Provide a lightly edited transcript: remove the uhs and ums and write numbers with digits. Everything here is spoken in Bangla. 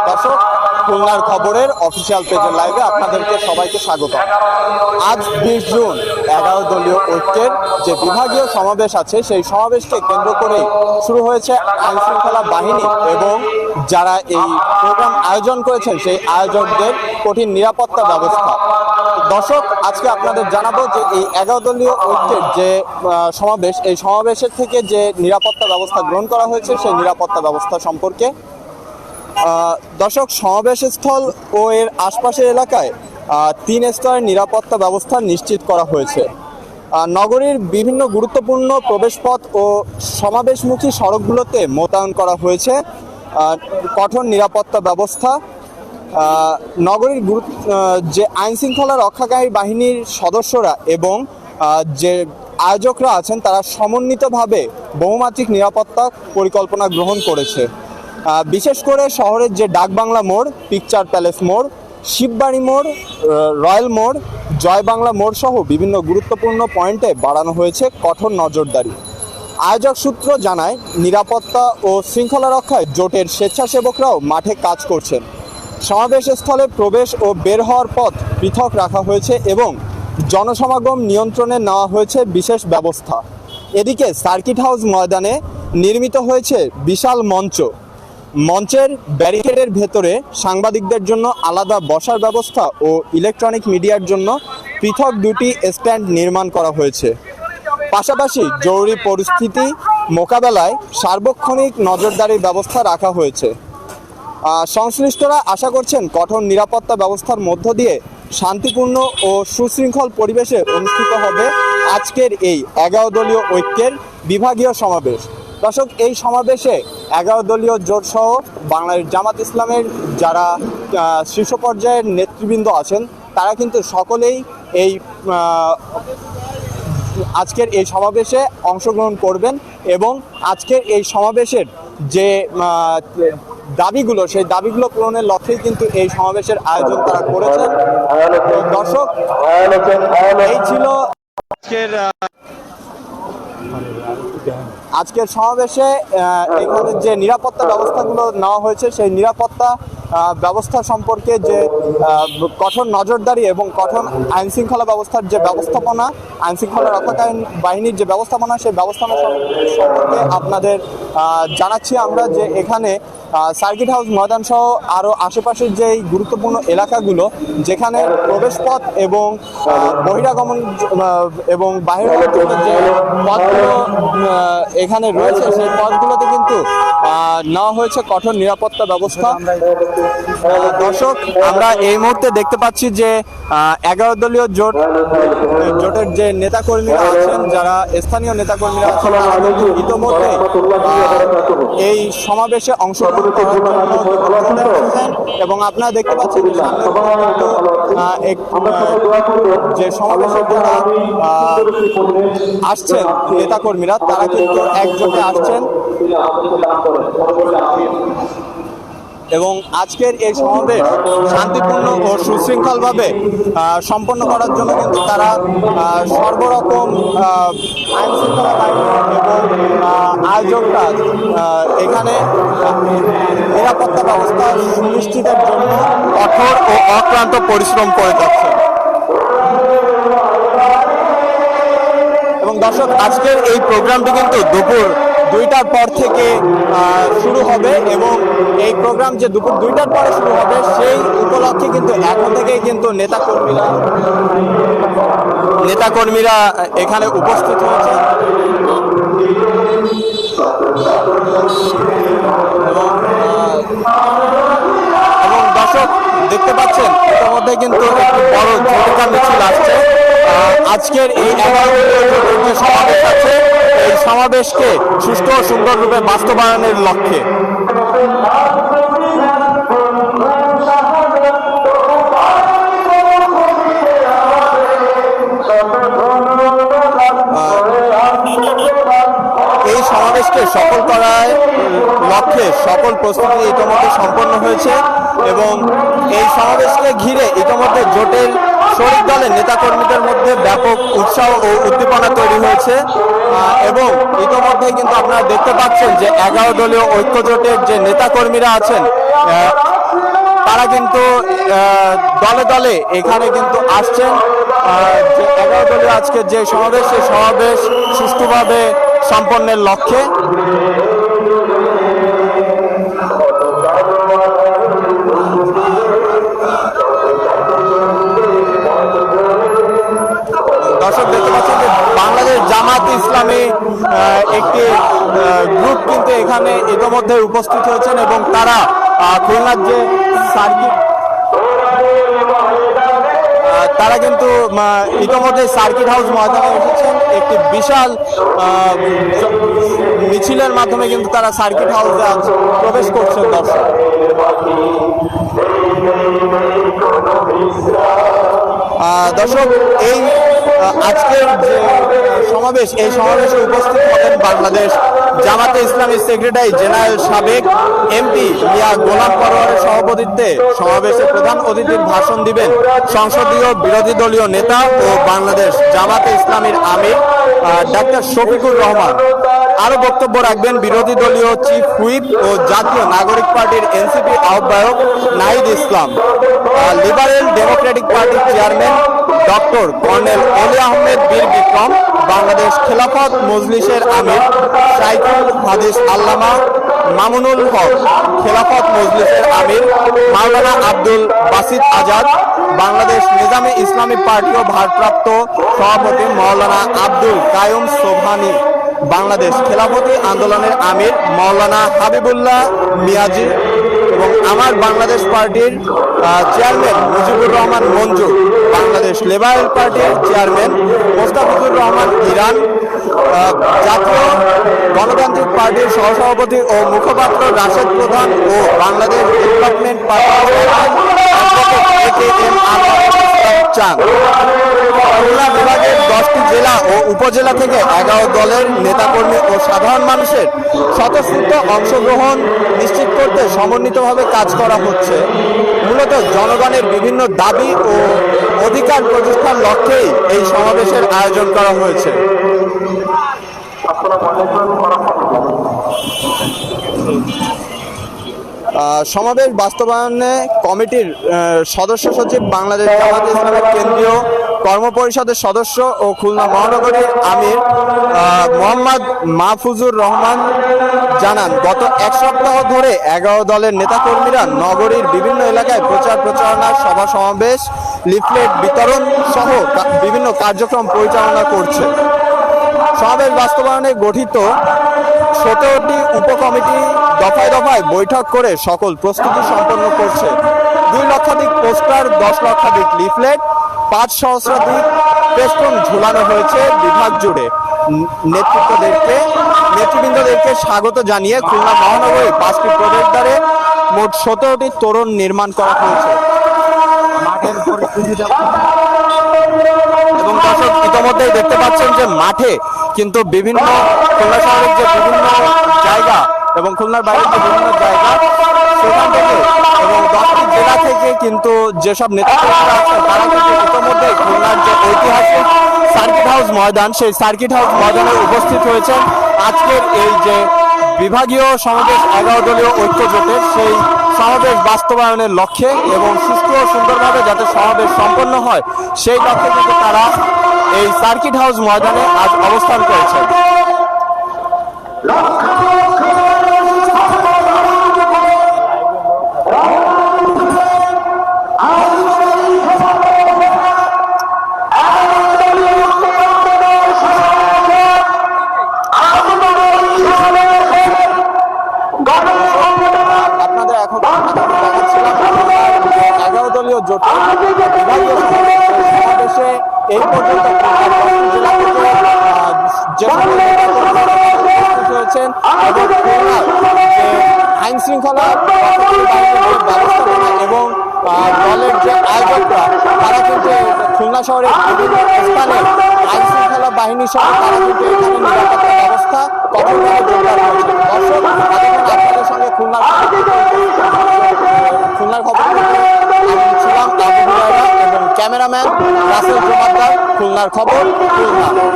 দর্শক, খুলনার খবরের অফিসিয়াল পেজের লাইভে আপনাদেরকে সবাইকে স্বাগত। আজ 20 জুন 11 দলীয় ঐক্যের যে বিভাগীয় সমাবেশ আছে, সেই সমাবেশকে কেন্দ্র করে শুরু হয়েছে আইন শৃঙ্খলা বাহিনী এবং যারা এই প্রোগ্রাম আয়োজন করেছেন সেই আয়োজকদের কঠিন নিরাপত্তা ব্যবস্থা। দর্শক, আজকে আপনাদের জানাবো যে এই 11 দলীয় ঐক্যের যে সমাবেশ, এই সমাবেশের থেকে যে নিরাপত্তা ব্যবস্থা গ্রহণ করা হয়েছে সেই নিরাপত্তা ব্যবস্থা সম্পর্কে। দর্শক, সমাবেশস্থল ও এর আশপাশের এলাকায় 3 স্তরের নিরাপত্তা ব্যবস্থা নিশ্চিত করা হয়েছে। নগরীর বিভিন্ন গুরুত্বপূর্ণ প্রবেশপথ ও সমাবেশমুখী সড়কগুলোতে মোতায়েন করা হয়েছে কঠোর নিরাপত্তা ব্যবস্থা। নগরীর যে আইন শৃঙ্খলা রক্ষাকারী বাহিনীর সদস্যরা এবং যে আয়োজকরা আছেন তারা সমন্বিতভাবে বহুমাত্রিক নিরাপত্তা পরিকল্পনা গ্রহণ করেছে। বিশেষ করে শহরের যে ডাকবাংলা মোড়, পিকচার প্যালেস মোড়, শিববাড়ি মোড়, রয়্যাল মোড়, জয় বাংলা মোড় সহ বিভিন্ন গুরুত্বপূর্ণ পয়েন্টে বাড়ানো হয়েছে কঠোর নজরদারি। আয়োজক সূত্র জানায়, নিরাপত্তা ও শৃঙ্খলা রক্ষায় জোটের স্বেচ্ছাসেবকরাও মাঠে কাজ করছেন। সমাবেশস্থলে প্রবেশ ও বের হওয়ার পথ পৃথক রাখা হয়েছে এবং জনসমাগম নিয়ন্ত্রণে নেওয়া হয়েছে বিশেষ ব্যবস্থা। এদিকে সার্কিট হাউস ময়দানে নির্মিত হয়েছে বিশাল মঞ্চের ব্যারিকেডের ভেতরে সাংবাদিকদের জন্য আলাদা বসার ব্যবস্থা ও ইলেকট্রনিক মিডিয়ার জন্য পৃথক 2টি স্ট্যান্ড নির্মাণ করা হয়েছে। পাশাপাশি জরুরি পরিস্থিতি মোকাবেলায় সার্বক্ষণিক নজরদারির ব্যবস্থা রাখা হয়েছে। সংশ্লিষ্টরা আশা করছেন কঠোর নিরাপত্তা ব্যবস্থার মধ্য দিয়ে শান্তিপূর্ণ ও সুশৃঙ্খল পরিবেশে অনুষ্ঠিত হবে আজকের এই 11 দলীয় ঐক্যের বিভাগীয় সমাবেশ। দর্শক, এই সমাবেশে 11 দলীয় জোট সহ বাংলাদেশ জামাত ইসলামের যারা শীর্ষ পর্যায়ের নেতৃবৃন্দ আছেন তারা কিন্তু সকলেই এই আজকের এই সমাবেশে অংশগ্রহণ করবেন এবং আজকের এই সমাবেশের যে দাবিগুলো, সেই দাবিগুলো পূরণের লক্ষ্যেই কিন্তু এই সমাবেশের আয়োজন তারা করেছেন। দর্শক, এই ছিল আজকের সমাবেশে এখানে যে নিরাপত্তা ব্যবস্থাগুলো নেওয়া হয়েছে সেই নিরাপত্তা ব্যবস্থা সম্পর্কে যে কঠোর নজরদারি এবং কঠোর আইন শৃঙ্খলা ব্যবস্থার যে ব্যবস্থাপনা, আইন শৃঙ্খলা রক্ষাকারী বাহিনীর যে ব্যবস্থাপনা, সেই ব্যবস্থাপনা সম্পর্কে আপনাদের জানাচ্ছি আমরা যে এখানে সার্কিট হাউস ময়দান সহ আরও আশেপাশের যে গুরুত্বপূর্ণ এলাকাগুলো যেখানে প্রবেশপথ এবং বহিরাগমন এবং বাহিরের জন্য যে পথগুলো এখানে রয়েছে সেই পথগুলোতে কিন্তু নেওয়া হয়েছে কঠোর নিরাপত্তা ব্যবস্থা। দর্শক, আমরা এই মুহূর্তে দেখতে পাচ্ছি যে 11 দলীয় জোটের যে নেতাকর্মীরা আছেন, যারা স্থানীয় নেতাকর্মীরা আছেন, তারা কিন্তু ইতিমধ্যে এই সমাবেশে অংশগ্রহণ করার জন্য এবং আপনারা দেখতে পাচ্ছেন যে সমাবেশে যারা আসছেন নেতাকর্মীরা তারা কিন্তু একজোটে আসছেন এবং আজকের এই সমাবেশ শান্তিপূর্ণ ও সুশৃঙ্খলভাবে সম্পন্ন করার জন্য কিন্তু তারা সর্বরকম আইন শৃঙ্খলা বাহিনী এবং আয়োজকরা এখানে নিরাপত্তা ব্যবস্থা সুনিশ্চিতের জন্য কঠোর ও অক্লান্ত পরিশ্রম করে যাচ্ছে। এবং দর্শক, আজকের এই প্রোগ্রামটি কিন্তু দুপুর 2টার পর থেকে শুরু হবে এবং এই প্রোগ্রাম যে দুপুর 2টার পরে শুরু হবে সেই উপলক্ষে কিন্তু এখন থেকেই কিন্তু নেতাকর্মীরা এখানে উপস্থিত হয়েছে এবং দর্শক দেখতে পাচ্ছেন ইতিমধ্যে কিন্তু একটি বড় ঝটিকা মিছিল আসছে। আজকের এই 11 যে সমাবেশ আছে এই সমাবেশকে সুষ্ঠু ও সুন্দররূপে বাস্তবায়নের লক্ষ্যে এই সমাবেশকে সফল করার লক্ষ্যে সকল প্রস্তুতি ইতিমধ্যে সম্পন্ন হয়েছে এবং এই সমাবেশকে ঘিরে ইতিমধ্যে জোটের শরিক দলের নেতাকর্মীদের মধ্যে ব্যাপক উৎসাহ ও উদ্দীপনা তৈরি হয়েছে এবং ইতোমধ্যেই কিন্তু আপনারা দেখতে পাচ্ছেন যে 11 দলীয় ঐক্য জোটের যে নেতাকর্মীরা আছেন তারা কিন্তু দলে দলে এখানে কিন্তু আসছেন। যে 11 দলীয় আজকের যে সমাবেশ, সেই সমাবেশ সুষ্ঠুভাবে সম্পন্নের লক্ষ্যে। দর্শক দেখতে পাচ্ছেন যে বাংলাদেশ জামাত ইসলামী একটি গ্রুপ কিন্তু এখানে ইতিমধ্যে উপস্থিত হয়েছেন এবং তারা খুলনার যে সার্কিট, তারা কিন্তু ইতিমধ্যে সার্কিট হাউস ময়দানে এসেছেন। একটি বিশাল মিছিলের মাধ্যমে কিন্তু তারা সার্কিট হাউসে প্রবেশ করছেন। দর্শক এই আজকের যে সমাবেশ, এই সমাবেশে উপস্থিত হবেন বাংলাদেশ জামাতে ইসলামী সেক্রেটারি জেনারেল সাবেক এমপি মিয়া গোলাম পরোয়ারের সভাপতিত্বে সমাবেশে প্রধান অতিথির ভাষণ দিবেন সংসদীয় বিরোধী দলীয় নেতা ও বাংলাদেশ জামাতে ইসলামীর আমির ডাক্তার শফিকুর রহমান। আরো বক্তব্য রাখবেন বিরোধী দলীয় চিফ হুইপ ও জাতীয় নাগরিক পার্টির এনসিপি আহ্বায়ক নাহিদ ইসলাম, লিবারেল ডেমোক্রেটিক পার্টির চেয়ারম্যান ডক্টর কর্নেল অলি আহমেদ বীর বিক্রম, বাংলাদেশ খেলাফত মজলিসের আমির শাইখুল হাদিস আল্লামা মামুনুল হক, খেলাফত মজলিসের আমির মাওলানা আব্দুল বাসিত আজাদ, বাংলাদেশ নিজামে ইসলামী পার্টিও ভারপ্রাপ্ত সভাপতি মাওলানা আব্দুল কায়ুম সোবহানি, বাংলাদেশ খেলাফতি আন্দোলনের আমির মাওলানা হাবিবুল্লাহ মিয়াজি এবং আমার বাংলাদেশ পার্টির চেয়ারম্যান মুজিবুর রহমান মঞ্জু, বাংলাদেশ লেবারেল পার্টির চেয়ারম্যান মোস্তাফিজুর রহমান ইরান, জাতীয় গণতান্ত্রিক পার্টির সহসভাপতি ও মুখপাত্র রাশেদ প্রধান ও বাংলাদেশ ডেভেলপমেন্ট পার্টির চান। খুলনা বিভাগের 10টি জেলা ও উপজেলা থেকে 11 দলের নেতাকর্মী ও সাধারণ মানুষের স্বতঃস্ফূর্ত অংশগ্রহণ নিশ্চিত করতে সমন্বিতভাবে কাজ করা হচ্ছে। মূলত জনগণের বিভিন্ন দাবি ও অধিকার প্রতিষ্ঠার লক্ষ্যেই এই সমাবেশের আয়োজন করা হয়েছে। সমাবেশ বাস্তবায়নে কমিটির সদস্য সচিব, বাংলাদেশ জামাত ইসলামের কেন্দ্রীয় কর্মপরিষদের সদস্য ও খুলনা মহানগরীর আমির মোহাম্মদ মাহফুজুর রহমান জানান, গত এক সপ্তাহ ধরে 11 দলের নেতাকর্মীরা নগরীর বিভিন্ন এলাকায় প্রচার প্রচারণা, সভা সমাবেশ, লিফলেট বিতরণ সহ বিভিন্ন কার্যক্রম পরিচালনা করছে। সমাবেশ বাস্তবায়নে গঠিত 17টি উপকমিটি দফায় দফায় বৈঠক করে সকল প্রস্তুতি সম্পন্ন করছে। 2 লক্ষাধিক পোস্টার, 10 লক্ষাধিক লিফলেট, 5 সহস্রাধিক পেস্টন ঝুলানো হয়েছে বিভাগ জুড়ে। নেতৃবৃন্দদেরকে স্বাগত জানিয়ে খুলনা মহানগরী 5টি প্রবেশদ্বারে মোট 17টি তোরণ নির্মাণ করা হয়েছে। মাঠের পরিস্থিতিটা এবং দর্শক ইতিমধ্যেই দেখতে পাচ্ছেন যে মাঠে কিন্তু বিভিন্ন খুলনা শহরের যে বিভিন্ন জায়গা এবং খুলনার বাইরের যে বিভিন্ন জায়গা সেখান থেকে এবং 10টি জেলা থেকে কিন্তু যেসব নেতাকর্মীরা আছেন তারা কিন্তু ইতিমধ্যেই খুলনার যে ঐতিহাসিক সার্কিট হাউস ময়দান, সেই সার্কিট হাউস ময়দানে উপস্থিত হয়েছেন। আজকের এই যে বিভাগীয় সমাবেশ 11 দলীয় ঐক্য জোটের, সেই সমাবেশ বাস্তবায়নের লক্ষ্যে এবং সুষ্ঠু ও সুন্দরভাবে যাতে সমাবেশ সম্পন্ন হয় সেই লক্ষ্যে কিন্তু তারা এই সার্কিট হাউস ময়দানে আজ অবস্থান করেছেন। আপনাদের এখন 11 দলীয় জোটের বিভাগীয় সমাবেশে এই পর্যন্ত হয়েছেন আইন শৃঙ্খলা ব্যবস্থাপনা এবং দলের যে আয়োজকরা তারা কিন্তু খুলনা শহরের বিভিন্ন স্থানে আইন শৃঙ্খলা বাহিনী সহ তারা কিন্তু এখানে নিরাপত্তা ব্যবস্থা কঠোরভাবে জোরদার করেছে। দর্শক আপনাদের সঙ্গে খুলনার খবর ছিলাম আবু হুরায়রা এবং ক্যামেরাম্যান খুলনার খবর খুলনা।